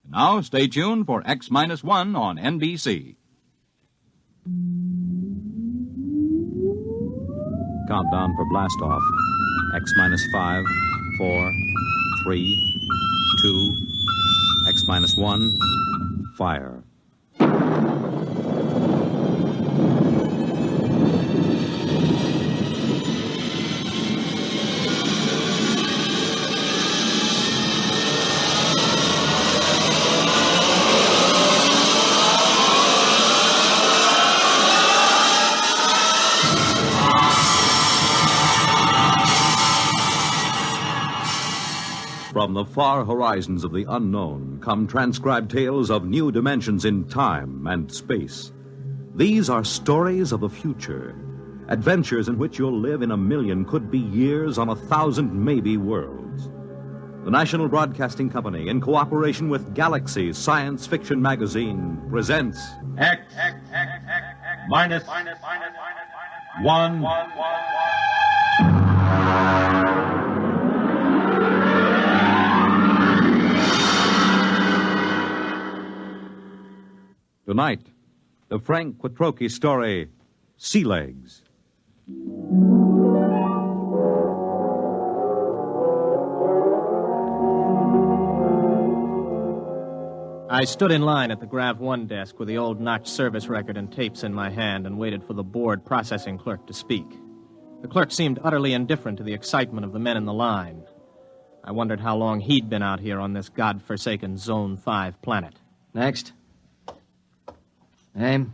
Now, stay tuned for X-1 on NBC. Countdown for blastoff. X-5, 4, 3, 2, X-1, fire. From the far horizons of the unknown come transcribed tales of new dimensions in time and space. These are stories of the future, adventures in which you'll live in a million, could be years, on 1,000 maybe worlds. The National Broadcasting Company, in cooperation with Galaxy Science Fiction Magazine, presents X minus 1. Tonight, the Frank Quattrocchi story, Sea Legs. I stood in line at the Grav 1 desk with the old notch service record and tapes in my hand and waited for the board processing clerk to speak. The clerk seemed utterly indifferent to the excitement of the men in the line. I wondered how long he'd been out here on this godforsaken Zone 5 planet. Next. Name?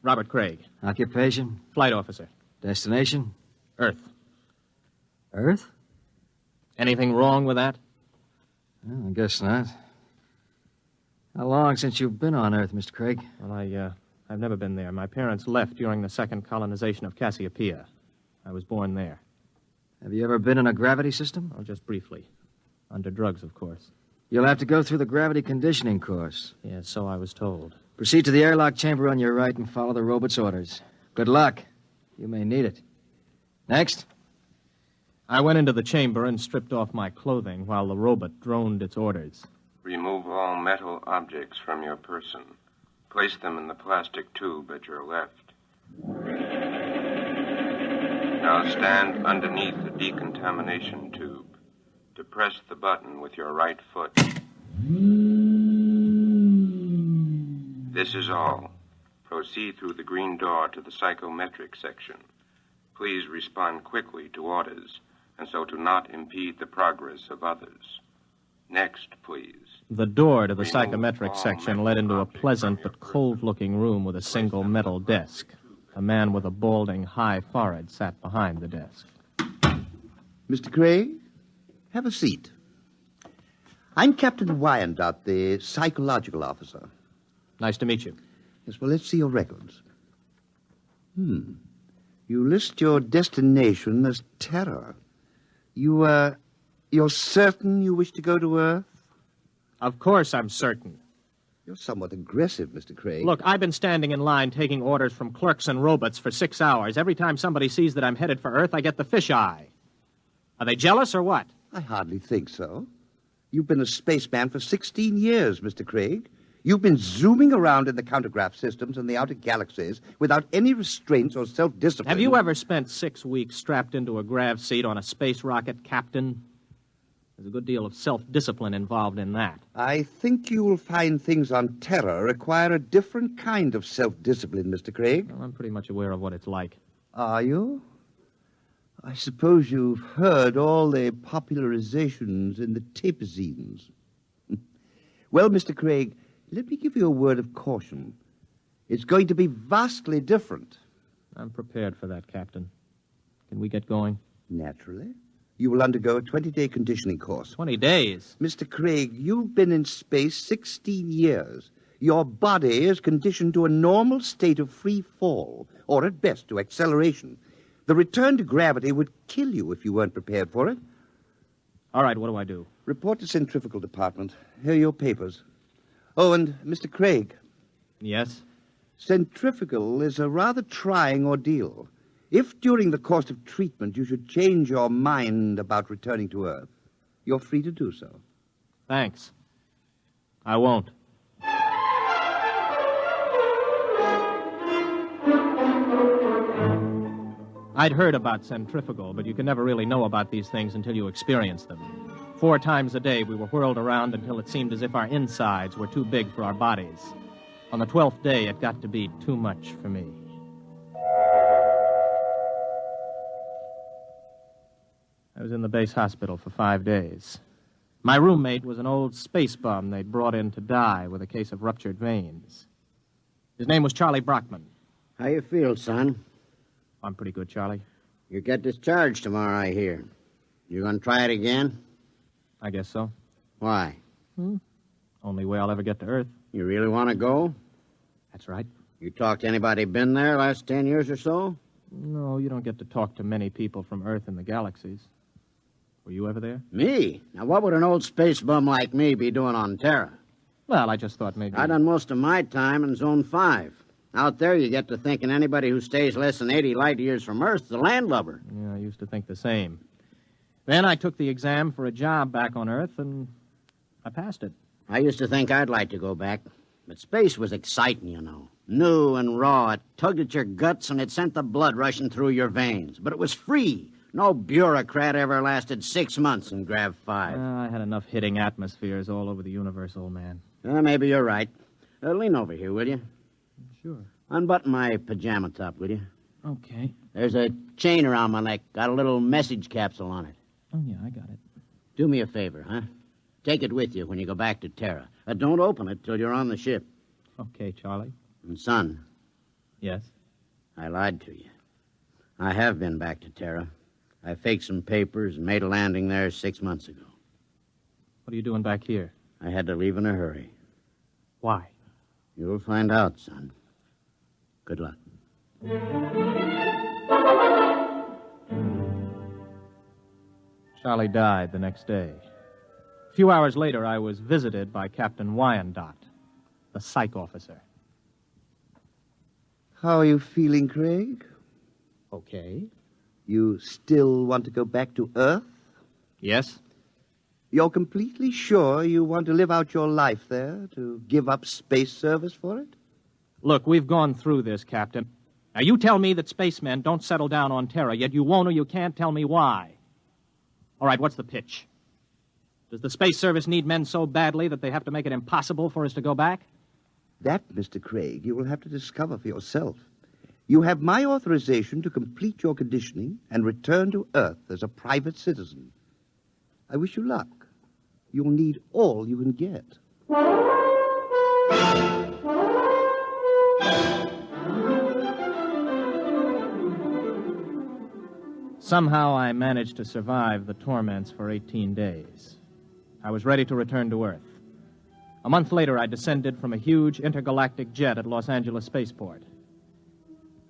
Robert Craig. Occupation? Flight officer. Destination? Earth. Earth? Anything wrong with that? Well, I guess not. How long since you've been on Earth, Mr. Craig? Well, I've never been there. My parents left during the second colonization of Cassiopeia. I was born there. Have you ever been in a gravity system? Oh, just briefly. Under drugs, of course. You'll have to go through the gravity conditioning course. Yes, so I was told. Proceed to the airlock chamber on your right and follow the robot's orders. Good luck. You may need it. Next. I went into the chamber and stripped off my clothing while the robot droned its orders. Remove all metal objects from your person. Place them in the plastic tube at your left. Now stand underneath the decontamination tube. Depress the button with your right foot. This is all. Proceed through the green door to the psychometric section. Please respond quickly to orders, and so to not impede the progress of others. Next, please. The door to the psychometric section led into a pleasant but cold-looking room with a single metal desk. A man with a balding, high forehead sat behind the desk. Mr. Craig, have a seat. I'm Captain Wyandotte, the psychological officer. Nice to meet you. Yes, well, let's see your records. You list your destination as Terror. You're certain you wish to go to Earth? Of course I'm certain. You're somewhat aggressive, Mr. Craig. Look, I've been standing in line taking orders from clerks and robots for 6 hours. Every time somebody sees that I'm headed for Earth, I get the fisheye. Are they jealous or what? I hardly think so. You've been a spaceman for 16 years, Mr. Craig. You've been zooming around in the countergraph systems in the outer galaxies without any restraints or self-discipline. Have you ever spent 6 weeks strapped into a grav seat on a space rocket, Captain? There's a good deal of self-discipline involved in that. I think you will find things on Terror require a different kind of self-discipline, Mr. Craig. Well, I'm pretty much aware of what it's like. Are you? I suppose you've heard all the popularizations in the tapezines. Well, Mr. Craig, let me give you a word of caution. It's going to be vastly different. I'm prepared for that, Captain. Can we get going? Naturally. You will undergo a 20-day conditioning course. 20 days? Mr. Craig, you've been in space 16 years. Your body is conditioned to a normal state of free fall, or at best to acceleration. The return to gravity would kill you if you weren't prepared for it. All right, what do I do? Report to Centrifugal Department. Here are your papers. Oh, and Mr. Craig. Yes? Centrifugal is a rather trying ordeal. If during the course of treatment you should change your mind about returning to Earth, you're free to do so. Thanks. I won't. I'd heard about centrifugal, but you can never really know about these things until you experience them. 4 times a day, we were whirled around until it seemed as if our insides were too big for our bodies. On the 12th day, it got to be too much for me. I was in the base hospital for 5 days. My roommate was an old space bum they'd brought in to die with a case of ruptured veins. His name was Charlie Brockman. How you feel, son? I'm pretty good, Charlie. You get discharged tomorrow, I hear. You gonna try it again? I guess so. Why? Only way I'll ever get to Earth. You really want to go? That's right. You talked to anybody been there last 10 years or so? No, you don't get to talk to many people from Earth in the galaxies. Were you ever there? Me? Now, what would an old space bum like me be doing on Terra? Well, I just thought maybe... I done most of my time in Zone 5. Out there, you get to thinking anybody who stays less than 80 light years from Earth is a landlubber. Yeah, I used to think the same. Then I took the exam for a job back on Earth, and I passed it. I used to think I'd like to go back. But space was exciting, you know. New and raw. It tugged at your guts, and it sent the blood rushing through your veins. But it was free. No bureaucrat ever lasted 6 months in Grav 5. I had enough hitting atmospheres all over the universe, old man. Maybe you're right. Lean over here, will you? Sure. Unbutton my pajama top, will you? Okay. There's a chain around my neck. Got a little message capsule on it. Oh, yeah, I got it. Do me a favor, huh? Take it with you when you go back to Terra. Don't open it till you're on the ship. Okay, Charlie. And, son. Yes? I lied to you. I have been back to Terra. I faked some papers and made a landing there 6 months ago. What are you doing back here? I had to leave in a hurry. Why? You'll find out, son. Good luck. Charlie died the next day. A few hours later, I was visited by Captain Wyandotte, the psych officer. How are you feeling, Craig? Okay. You still want to go back to Earth? Yes? You're completely sure you want to live out your life there, to give up space service for it? Look, we've gone through this, Captain. Now, you tell me that spacemen don't settle down on Terra, yet you won't or you can't tell me why. All right, what's the pitch? Does the Space Service need men so badly that they have to make it impossible for us to go back? That, Mr. Craig, you will have to discover for yourself. You have my authorization to complete your conditioning and return to Earth as a private citizen. I wish you luck. You'll need all you can get. Somehow I managed to survive the torments for 18 days. I was ready to return to Earth. A month later, I descended from a huge intergalactic jet at Los Angeles Spaceport.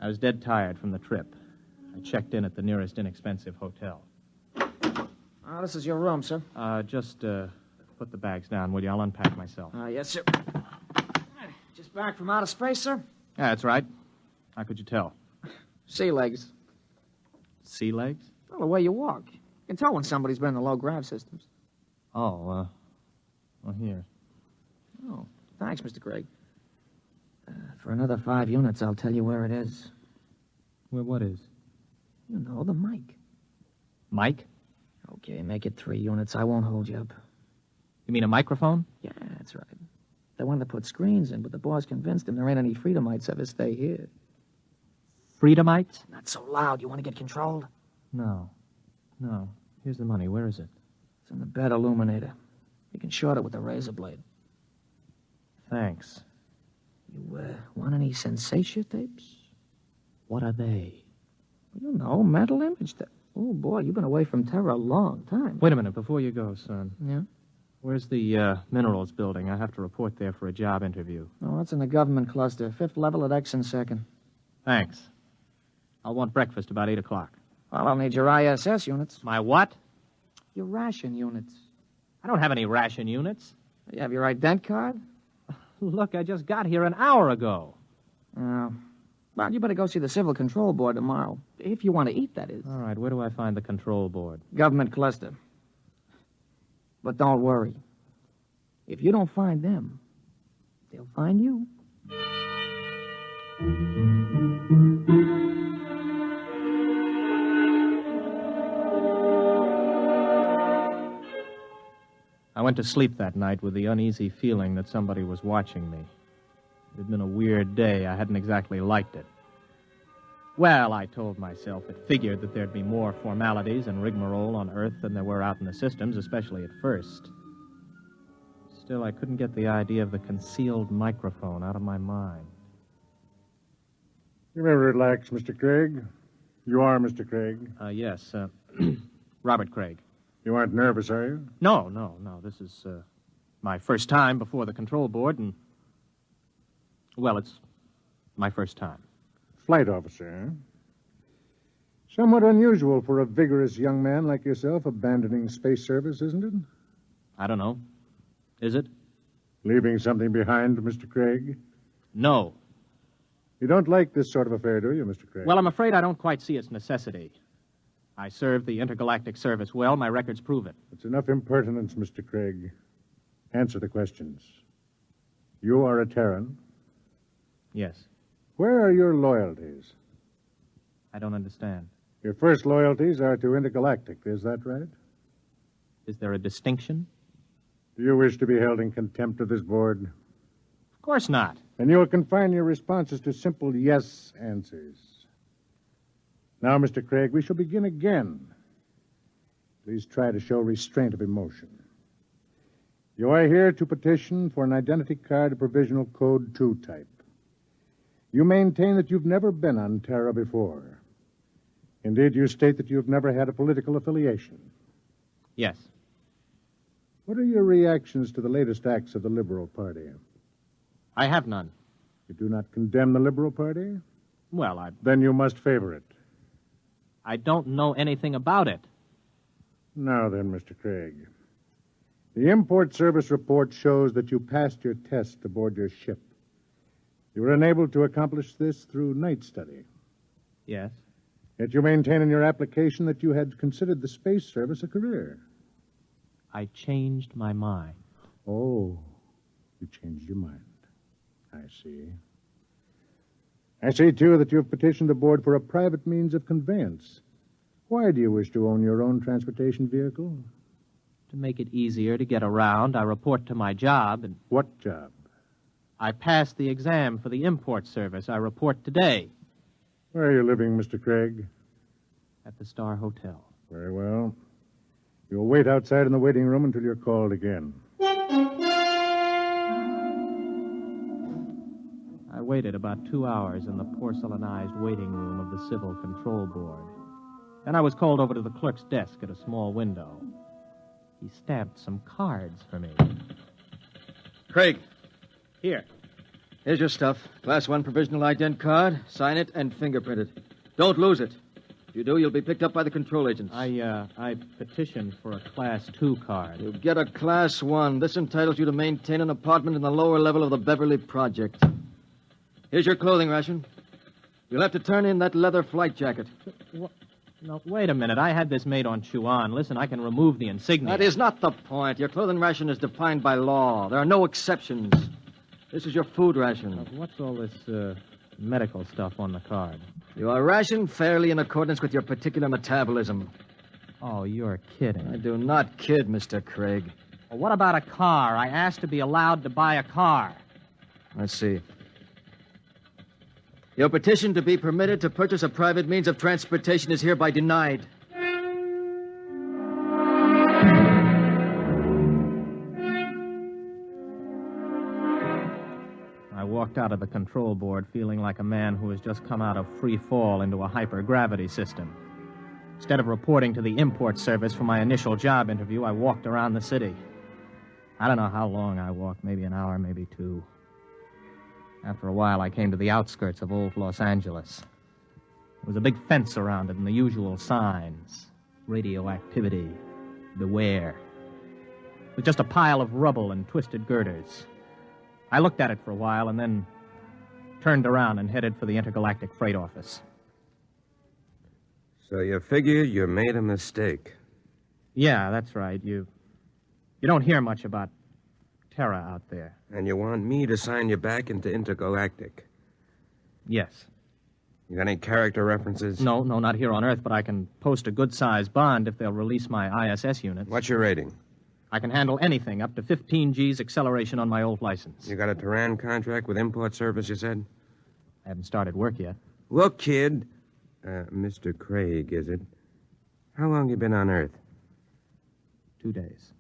I was dead tired from the trip. I checked in at the nearest inexpensive hotel. This is your room, sir. Just put the bags down, will you? I'll unpack myself. Yes, sir. Just back from outer space, sir? Yeah, that's right. How could you tell? Sea legs. Sea legs? Well, the way you walk. You can tell when somebody's been in the low-grav systems. Oh, well, here. Oh, thanks, Mr. Craig. For another 5 units, I'll tell you where it is. Where what is? You know, the mic. Mike? Okay, make it 3 units. I won't hold you up. You mean a microphone? Yeah, that's right. They wanted to put screens in, but the boss convinced them there ain't any Freedomites ever stay here. Freedomites? Not so loud. You want to get controlled? No. Here's the money. Where is it? It's in the bed illuminator. You can short it with a razor blade. Thanks. You, want any sensation tapes? What are they? You know, mental image tape. Oh, boy, you've been away from Terra a long time. Wait a minute, before you go, son. Yeah? Where's the minerals building? I have to report there for a job interview. Oh, that's in the government cluster. 5th level at X and 2nd. Thanks. I'll want breakfast about 8 o'clock. Well, I'll need your ISS units. My what? Your ration units. I don't have any ration units. You have your ident card? Look, I just got here an hour ago. Oh. Well, you better go see the Civil Control Board tomorrow. If you want to eat, that is. All right, where do I find the control board? Government cluster. But don't worry. If you don't find them, they'll find you. I went to sleep that night with the uneasy feeling that somebody was watching me. It had been a weird day. I hadn't exactly liked it. Well, I told myself it figured that there'd be more formalities and rigmarole on Earth than there were out in the systems, especially at first. Still, I couldn't get the idea of the concealed microphone out of my mind. You may relax, Mr. Craig. You are Mr. Craig. Yes, Robert Craig. You aren't nervous, are you? No. This is my first time before the control board, and, well, it's my first time. Flight officer, eh? Somewhat unusual for a vigorous young man like yourself abandoning space service, isn't it? I don't know. Is it? Leaving something behind, Mr. Craig? No. You don't like this sort of affair, do you, Mr. Craig? Well, I'm afraid I don't quite see its necessity. I served the intergalactic service well. My records prove it. It's enough impertinence, Mr. Craig. Answer the questions. You are a Terran. Yes. Where are your loyalties? I don't understand. Your first loyalties are to intergalactic, is that right? Is there a distinction? Do you wish to be held in contempt of this board? Of course not. And you will confine your responses to simple yes answers. Now, Mr. Craig, we shall begin again. Please try to show restraint of emotion. You are here to petition for an identity card of provisional code 2 type. You maintain that you've never been on Terra before. Indeed, you state that you've never had a political affiliation. Yes. What are your reactions to the latest acts of the Liberal Party? I have none. You do not condemn the Liberal Party? Well, Then you must favor it. I don't know anything about it. Now then, Mr. Craig. The import service report shows that you passed your test aboard your ship. You were unable to accomplish this through night study. Yes. Yet you maintain in your application that you had considered the space service a career. I changed my mind. Oh, you changed your mind. I see. I see, too, that you have petitioned the board for a private means of conveyance. Why do you wish to own your own transportation vehicle? To make it easier to get around, I report to my job, and What job? I passed the exam for the import service. I report today Where are you living, Mr. Craig? at the Star Hotel. Very well. You'll wait outside in the waiting room until you're called again. I waited about 2 hours in the porcelainized waiting room of the Civil Control Board. Then I was called over to the clerk's desk at a small window. He stamped some cards for me. Craig, Here. here's your stuff. Class 1 provisional ident card. Sign it and fingerprint it. Don't lose it. If you do, you'll be picked up by the control agents. I petitioned for a Class 2 card. You'll get a Class 1. This entitles you to maintain an apartment in the lower level of the Beverly Project. Here's your clothing ration. You'll have to turn in that leather flight jacket. No, wait a minute. I had this made on Chuan. Listen, I can remove the insignia. That is not the point. Your clothing ration is defined by law. There are no exceptions. This is your food ration. What's all this medical stuff on the card? You are rationed fairly in accordance with your particular metabolism. Oh, you're kidding. I do not kid, Mr. Craig. Well, what about a car? I asked to be allowed to buy a car. Let's see. Your petition to be permitted to purchase a private means of transportation is hereby denied. I walked out of the control board feeling like a man who has just come out of free fall into a hypergravity system. Instead of reporting to the import service for my initial job interview, I walked around the city. I don't know how long I walked, maybe an hour, maybe 2. After a while, I came to the outskirts of old Los Angeles. There was a big fence around it and the usual signs. Radioactivity. Beware. With just a pile of rubble and twisted girders. I looked at it for a while and then turned around and headed for the intergalactic freight office. So you figure you made a mistake. Yeah, that's right. You don't hear much about terror out there. And you want me to sign you back into Intergalactic? Yes. You got any character references? No, not here on Earth, but I can post a good-sized bond if they'll release my ISS units. What's your rating? I can handle anything up to 15 G's acceleration on my old license. You got a Terran contract with import service, you said? I haven't started work yet. Look, kid. Mr. Craig, is it? How long you been on Earth? 2 days.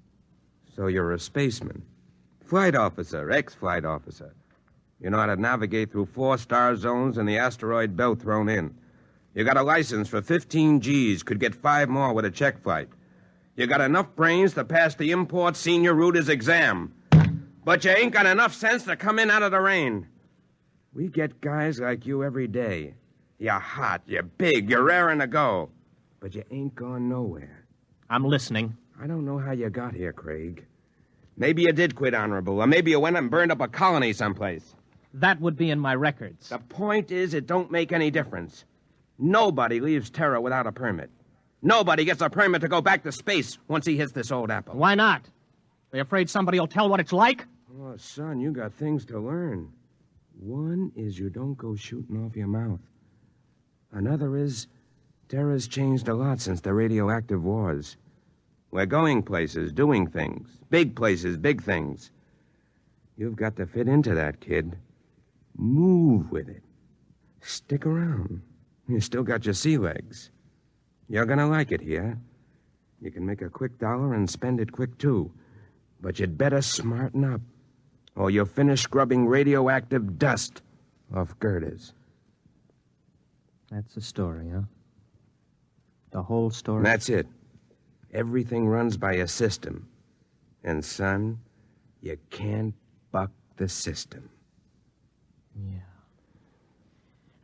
So you're a spaceman. Flight officer, ex-flight officer. You know how to navigate through 4-star zones and the asteroid belt thrown in. You got a license for 15 G's, could get 5 more with a check flight. You got enough brains to pass the import senior routers exam. But you ain't got enough sense to come in out of the rain. We get guys like you every day. You're hot, you're big, you're raring to go. But you ain't gone nowhere. I'm listening. I don't know how you got here, Craig. Maybe you did quit honorable, or maybe you went and burned up a colony someplace. That would be in my records. The point is, it don't make any difference. Nobody leaves Terra without a permit. Nobody gets a permit to go back to space once he hits this old apple. Why not? They afraid somebody will tell what it's like? Oh, son, you got things to learn. One is you don't go shooting off your mouth. Another is Terra's changed a lot since the radioactive wars. We're going places, doing things. Big places, big things. You've got to fit into that, kid. Move with it. Stick around. You still got your sea legs. You're gonna like it here. You can make a quick dollar and spend it quick, too. But you'd better smarten up, or you'll finish scrubbing radioactive dust off girders. That's the story, huh? The whole story? That's it. Everything runs by a system. And, son, you can't buck the system. Yeah.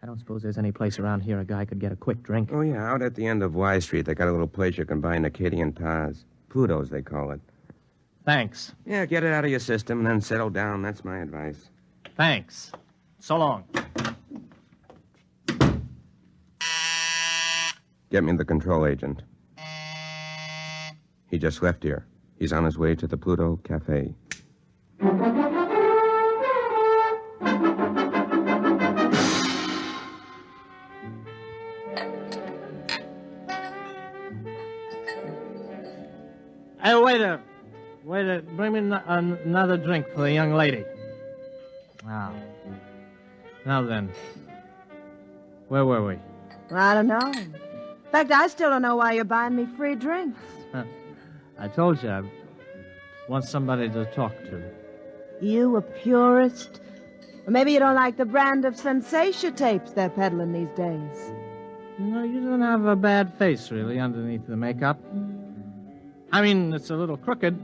I don't suppose there's any place around here a guy could get a quick drink. Oh, yeah, out at the end of Y Street, they got a little place you can buy Acadian tars. Plutos, they call it. Thanks. Yeah, get it out of your system and then settle down. That's my advice. Thanks. So long. Get me the control agent. He just left here. He's on his way to the Pluto Cafe. Hey, waiter. Waiter, bring me another drink for the young lady. Now then. Where were we? Well, I don't know. In fact, I still don't know why you're buying me free drinks. I told you I want somebody to talk to. You a purist? Or maybe you don't like the brand of sensation tapes they're peddling these days. You know, you don't have a bad face, really, underneath the makeup. I mean, it's a little crooked,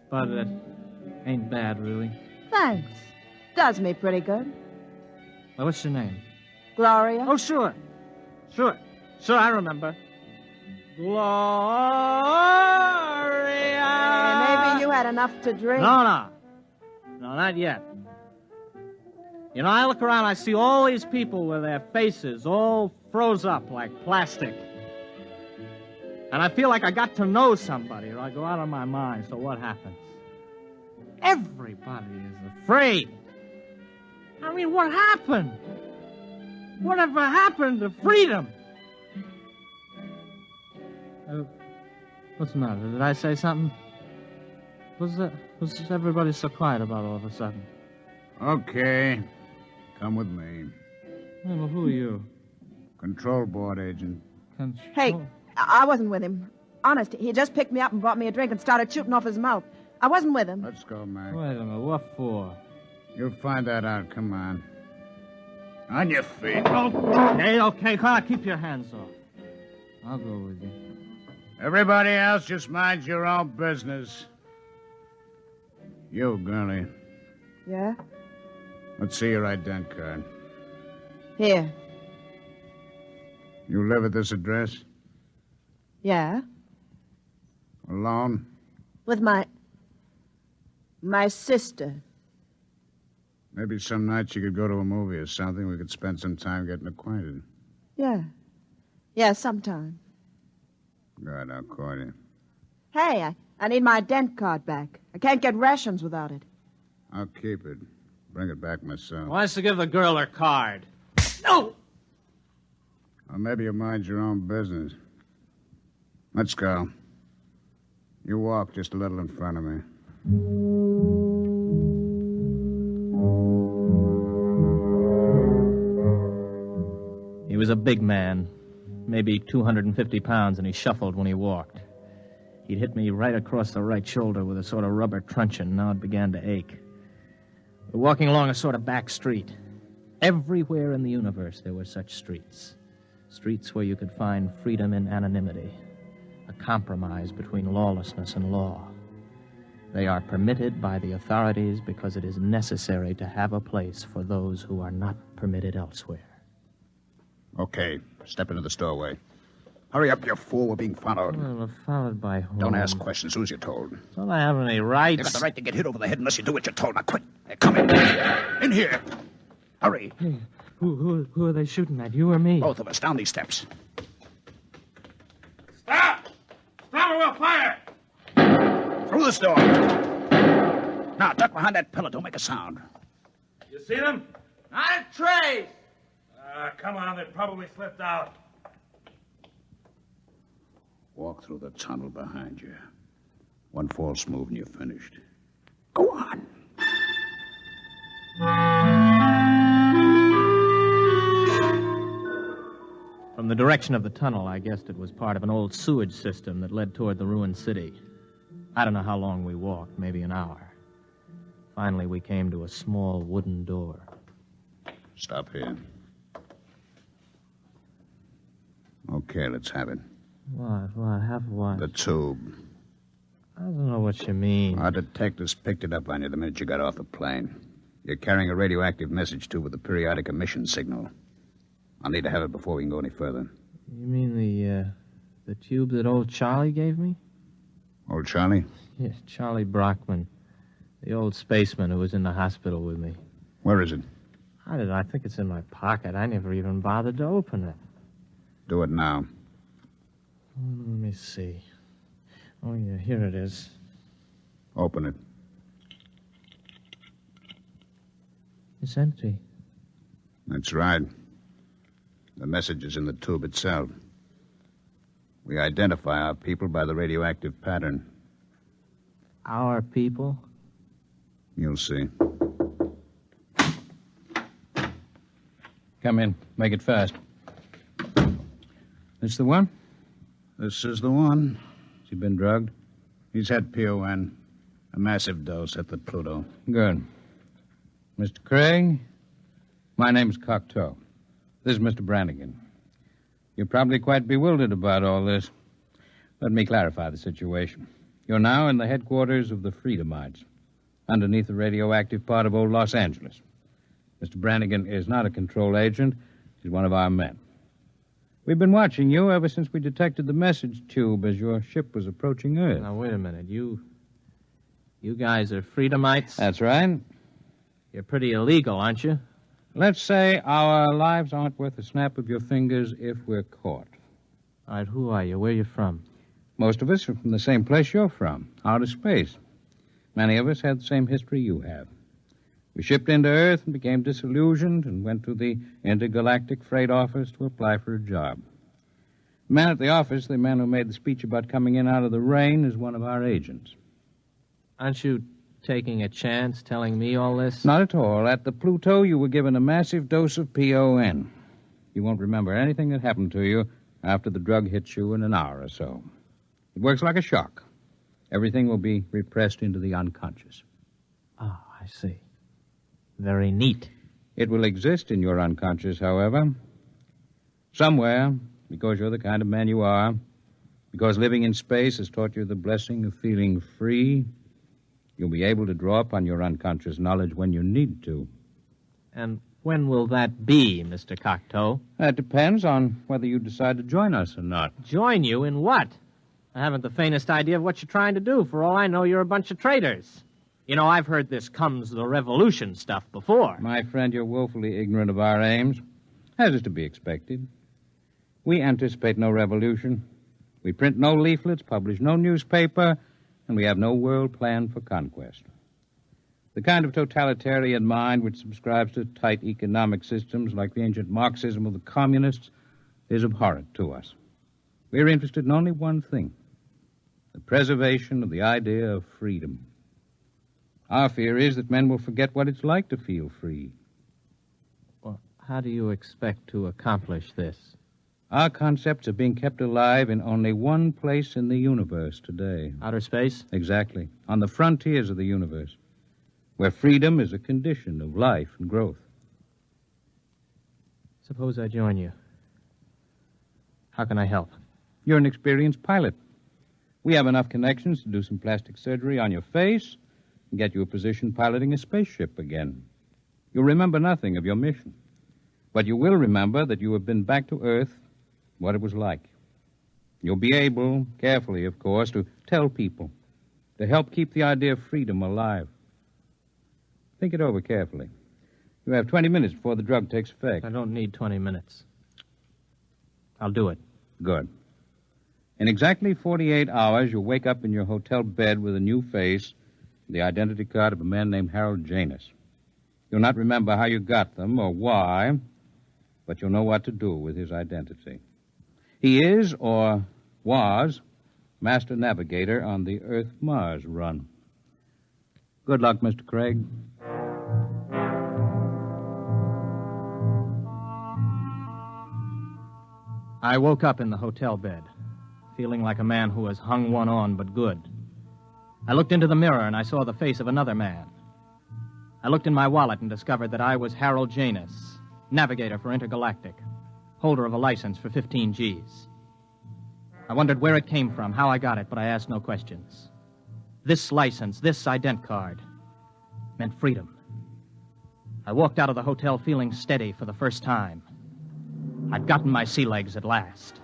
but it ain't bad, really. Thanks. Does me pretty good. Well, what's your name? Gloria? Oh, sure. Sure, I remember. Gloria! Maybe you had enough to drink. No, not yet. You know, I look around, I see all these people with their faces all froze up like plastic. And I feel like I got to know somebody, or I go out of my mind. So what happens? Everybody is afraid. I mean, what happened? Whatever happened to freedom? What's the matter? Did I say something? What's everybody so quiet about all of a sudden? Okay. Come with me. Hey, well, who are you? Control board agent. Hey, I wasn't with him. Honest, he just picked me up and bought me a drink and started shooting off his mouth. I wasn't with him. Let's go, Mac. Wait a minute, what for? You'll find that out. Come on. On your feet. Okay, come on, keep your hands off. I'll go with you. Everybody else just mind your own business. You, girlie. Yeah? Let's see your ident card. Here. You live at this address? Yeah? Alone? With my sister. Maybe some nights you could go to a movie or something. We could spend some time getting acquainted. Yeah. Yeah, sometime. Good, I'll call you. Hey, I need my dent card back. I can't get rations without it. I'll keep it. Bring it back myself. Wants to give the girl her card. No! Well, maybe you mind your own business. Let's go. You walk just a little in front of me. He was a big man, maybe 250 pounds, and he shuffled when he walked. He'd hit me right across the right shoulder with a sort of rubber truncheon. Now it began to ache. We're walking along a sort of back street. Everywhere in the universe there were such streets. Streets where you could find freedom in anonymity, a compromise between lawlessness and law. They are permitted by the authorities because it is necessary to have a place for those who are not permitted elsewhere. Okay, step into the doorway. Hurry up, you fool. We're being followed. Well, we're followed by whom? Don't ask questions. Who's you told? Don't I have any rights? You got the right to get hit over the head unless you do what you're told. Now, quit. Hey, come in. In here. Hurry. Hey, who are they shooting at, you or me? Both of us. Down these steps. Stop! Stop or we'll fire! Through this door. Now, duck behind that pillar. Don't make a sound. You see them? Not a trace. Come on, they probably slipped out. Walk through the tunnel behind you. One false move and you're finished. Go on. From the direction of the tunnel, I guessed it was part of an old sewage system that led toward the ruined city. I don't know how long we walked, maybe an hour. Finally, we came to a small wooden door. Stop here. Okay, let's have it. What? Have what? The tube. I don't know what you mean. Our detectives picked it up on you the minute you got off the plane. You're carrying a radioactive message tube with a periodic emission signal. I'll need to have it before we can go any further. You mean the tube that old Charlie gave me? Old Charlie? Yes, Charlie Brockman. The old spaceman who was in the hospital with me. Where is it? I think it's in my pocket. I never even bothered to open it. Do it now. Let me see. Oh, yeah, here it is. Open it. It's empty. That's right. The message is in the tube itself. We identify our people by the radioactive pattern. Our people? You'll see. Come in. Make it fast. This the one? This is the one. Has he been drugged? He's had PON. A massive dose at the Pluto. Good. Mr. Craig, my name's Cocteau. This is Mr. Brannigan. You're probably quite bewildered about all this. Let me clarify the situation. You're now in the headquarters of the Freedomites, underneath the radioactive part of old Los Angeles. Mr. Brannigan is not a control agent. He's one of our men. We've been watching you ever since we detected the message tube as your ship was approaching Earth. Now, wait a minute. You guys are Freedomites? That's right. You're pretty illegal, aren't you? Let's say our lives aren't worth a snap of your fingers if we're caught. All right, who are you? Where are you from? Most of us are from the same place you're from, outer space. Many of us had the same history you have. We shipped into Earth and became disillusioned and went to the intergalactic freight office to apply for a job. The man at the office, the man who made the speech about coming in out of the rain, is one of our agents. Aren't you taking a chance telling me all this? Not at all. At the Pluto, you were given a massive dose of PON. You won't remember anything that happened to you after the drug hits you in an hour or so. It works like a shock. Everything will be repressed into the unconscious. Oh, I see. Very neat. It will exist in your unconscious, however. Somewhere, because you're the kind of man you are, because living in space has taught you the blessing of feeling free, you'll be able to draw upon your unconscious knowledge when you need to. And when will that be, Mr. Cocteau? That depends on whether you decide to join us or not. Join you in what? I haven't the faintest idea of what you're trying to do. For all I know, you're a bunch of traitors. You know, I've heard this comes the revolution stuff before. My friend, you're woefully ignorant of our aims, as is to be expected. We anticipate no revolution. We print no leaflets, publish no newspaper, and we have no world plan for conquest. The kind of totalitarian mind which subscribes to tight economic systems like the ancient Marxism of the communists is abhorrent to us. We're interested in only one thing, the preservation of the idea of freedom. Our fear is that men will forget what it's like to feel free. Well, how do you expect to accomplish this? Our concepts are being kept alive in only one place in the universe today. Outer space? Exactly. On the frontiers of the universe, where freedom is a condition of life and growth. Suppose I join you. How can I help? You're an experienced pilot. We have enough connections to do some plastic surgery on your face and get you a position piloting a spaceship again. You'll remember nothing of your mission, but you will remember that you have been back to Earth, what it was like. You'll be able, carefully, of course, to tell people, to help keep the idea of freedom alive. Think it over carefully. You have 20 minutes before the drug takes effect. I don't need 20 minutes. I'll do it. Good. In exactly 48 hours, you'll wake up in your hotel bed with a new face, the identity card of a man named Harold Janus. You'll not remember how you got them or why, but you'll know what to do with his identity. He is, or was, master navigator on the Earth-Mars run. Good luck, Mr. Craig. I woke up in the hotel bed, feeling like a man who has hung one on but good. I looked into the mirror and I saw the face of another man. I looked in my wallet and discovered that I was Harold Janus, navigator for Intergalactic, holder of a license for 15 Gs. I wondered where it came from, how I got it, but I asked no questions. This license, this ident card, meant freedom. I walked out of the hotel feeling steady for the first time. I'd gotten my sea legs at last.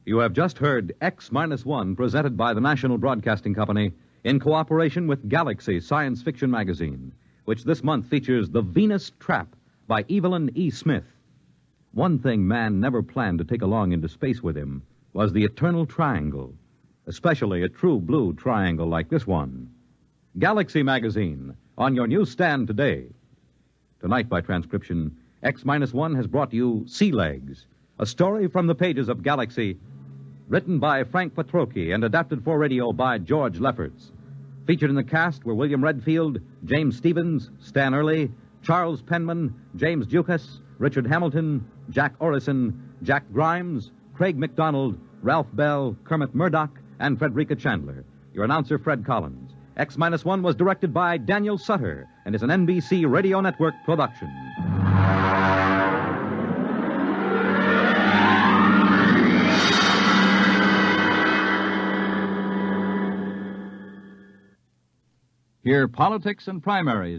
You have just heard X-1, presented by the National Broadcasting Company in cooperation with Galaxy Science Fiction Magazine, which this month features The Venus Trap by Evelyn E. Smith. One thing man never planned to take along into space with him was the eternal triangle, especially a true blue triangle like this one. Galaxy Magazine, on your newsstand today. Tonight, by transcription, X-1 has brought you Sea Legs, a story from the pages of Galaxy, written by Frank Quattrocchi and adapted for radio by George Lefferts. Featured in the cast were William Redfield, James Stevens, Stan Early, Charles Penman, James Dukas, Richard Hamilton, Jack Orison, Jack Grimes, Craig McDonald, Ralph Bell, Kermit Murdoch, and Frederica Chandler. Your announcer, Fred Collins. X-1 was directed by Daniel Sutter and is an NBC Radio Network production. Hear politics and primaries